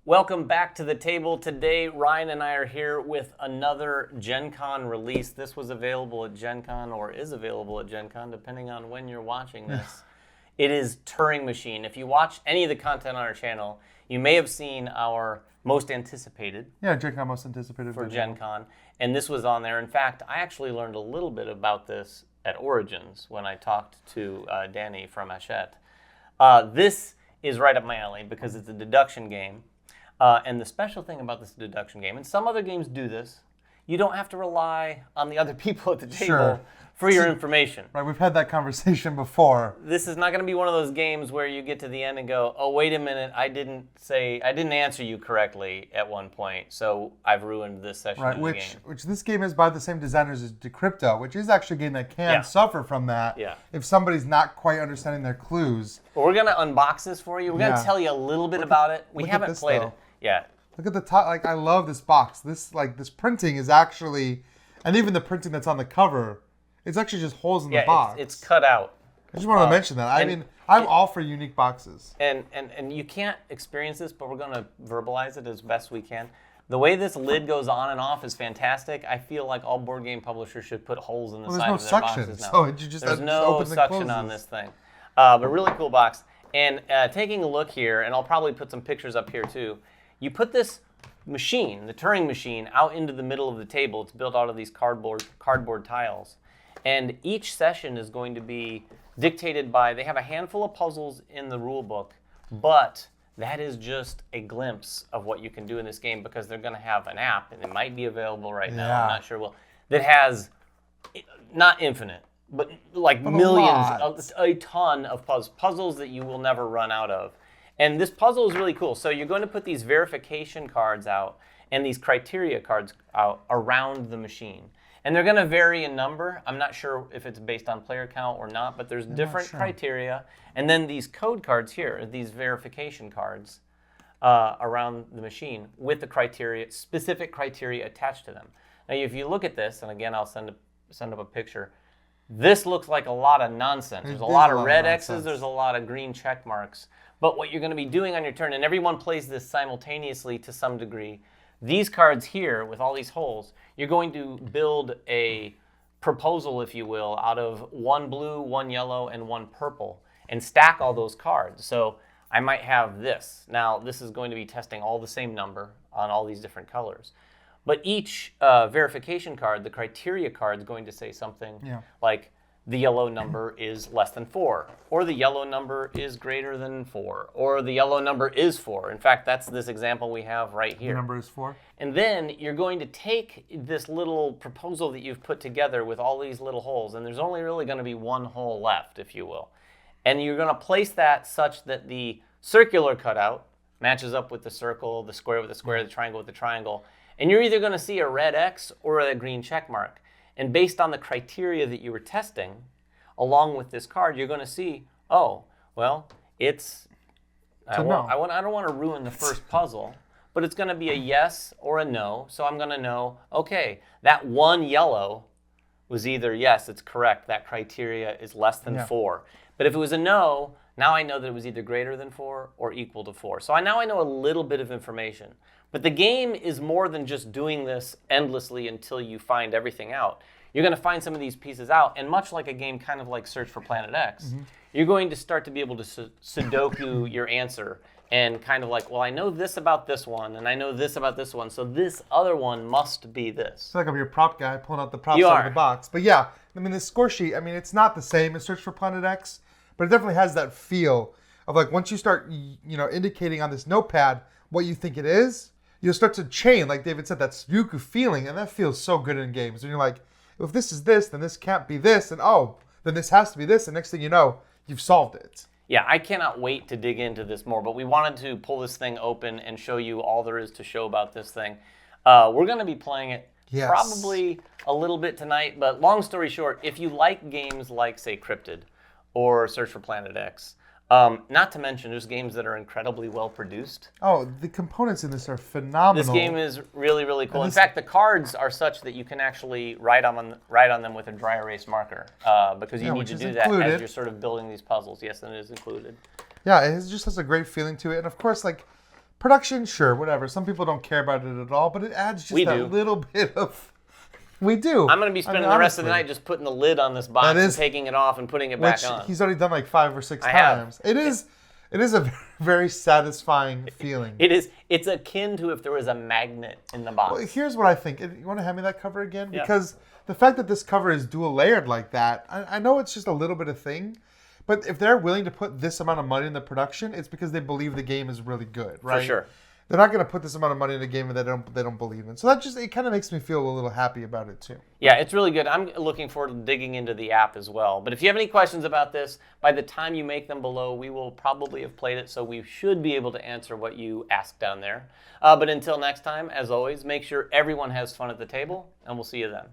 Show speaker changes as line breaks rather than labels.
Welcome back to the table. Today, Ryan and I are here with another GenCon release. This was available at GenCon, or is available at GenCon, depending on when you're watching this. It is Turing Machine. If you watch any of the content on our channel, you may have seen our most anticipated.
Yeah, GenCon most anticipated.
For GenCon. And this was on there. In fact, I actually learned a little bit about this at Origins when I talked to Danny from Hachette. This is right up my alley because it's a deduction game. And the special thing about this deduction game, and some other games do this, you don't have to rely on the other people at the table for your information.
Right, we've had that conversation before.
This is not going to be one of those games where you get to the end and go, oh, wait a minute, I didn't answer you correctly at one point, so I've ruined this session of the game.
Which this game is by the same designers as Decrypto, which is actually a game that can suffer from that if somebody's not quite understanding their clues.
Well, we're going to unbox this for you. We're going to tell you a little bit about it. We haven't played it. Yeah.
Look at the top. Like, I love this box. This printing is actually, and even the printing that's on the cover, it's actually just holes in the box.
It's cut out.
I just wanted to mention that. I mean, I'm all for unique boxes.
And you can't experience this, but we're going to verbalize it as best we can. The way this lid goes on and off is fantastic. I feel like all board game publishers should put holes in the side of their boxes now.
So you just
There's no suction on this thing. But really cool box. And taking a look here, and I'll probably put some pictures up here too. You put this machine, the Turing machine, out into the middle of the table. It's built out of these cardboard tiles. And each session is going to be dictated by, they have a handful of puzzles in the rule book, but that is just a glimpse of what you can do in this game because they're going to have an app, and it might be available right now, I'm not sure, that has, not infinite, but like millions, a ton of puzzles that you will never run out of. And this puzzle is really cool. So you're going to put these verification cards out and these criteria cards out around the machine. And they're going to vary in number. I'm not sure if it's based on player count or not, but there's different criteria. And then these code cards here, these verification cards around the machine with the specific criteria attached to them. Now, if you look at this, and again, I'll send up a picture, this looks like a lot of nonsense. There's a lot of red X's, there's a lot of green check marks. But what you're going to be doing on your turn, and everyone plays this simultaneously to some degree, these cards here with all these holes, you're going to build a proposal, if you will, out of one blue, one yellow, and one purple, and stack all those cards. So I might have this. Now, this is going to be testing all the same number on all these different colors. But each verification card, the criteria card, is going to say something like, the yellow number is less than 4, or the yellow number is greater than 4, or the yellow number is 4. In fact, that's this example we have right here.
The number is 4.
And then you're going to take this little proposal that you've put together with all these little holes, and there's only really going to be one hole left, if you will. And you're going to place that such that the circular cutout matches up with the circle, the square with the square, the triangle with the triangle. And you're either going to see a red X or a green check mark. And based on the criteria that you were testing, along with this card, you're going to see, oh, well, it's, I don't want to ruin the first puzzle, but it's going to be a yes or a no. So I'm going to know, okay, that one yellow was either yes, it's correct, that criteria is less than 4. But if it was a no, now I know that it was either greater than 4 or equal to 4. So now I know a little bit of information. But the game is more than just doing this endlessly until you find everything out. You're going to find some of these pieces out, and much like a game kind of like Search for Planet X, you're going to start to be able to Sudoku your answer and kind of like, well, I know this about this one, and I know this about this one, so this other one must be this.
It's like I'm your prop guy pulling out the props out of the box. But yeah, I mean, the score sheet, I mean, it's not the same as Search for Planet X, but it definitely has that feel of like once you start, indicating on this notepad what you think it is, you'll start to chain, like David said, that Sudoku feeling, and that feels so good in games. And you're like, if this is this, then this can't be this, and then this has to be this, and next thing you know, you've solved it.
Yeah, I cannot wait to dig into this more, but we wanted to pull this thing open and show you all there is to show about this thing. We're going to be playing it probably a little bit tonight, but long story short, if you like games like, say, Cryptid or Search for Planet X, not to mention there's games that are incredibly well produced.
Oh, the components in this are phenomenal.
This game is really, really cool. In fact, the cards are such that you can actually write on them with a dry erase marker because you need to do that as you're sort of building these puzzles. Yes, and it is included.
Yeah, it just has a great feeling to it. And of course, like Production, sure, whatever. Some people don't care about it at all, but it adds just that little bit of... We do.
I'm going to be spending the rest of the night just putting the lid on this box and taking it off and putting it back on.
He's already done like 5 or 6 times. It is a very satisfying feeling.
It is. It's akin to if there was a magnet in the box.
Well, here's what I think. You want to hand me that cover again? Because the fact that this cover is dual layered like that, I know it's just a little bit of thing, but if they're willing to put this amount of money in the production, it's because they believe the game is really good, right?
For sure.
They're not going to put this amount of money in a game that they don't believe in. So it kind of makes me feel a little happy about it too.
Yeah, it's really good. I'm looking forward to digging into the app as well. But if you have any questions about this, by the time you make them below, we will probably have played it, so we should be able to answer what you asked down there. But until next time, as always, make sure everyone has fun at the table, and we'll see you then.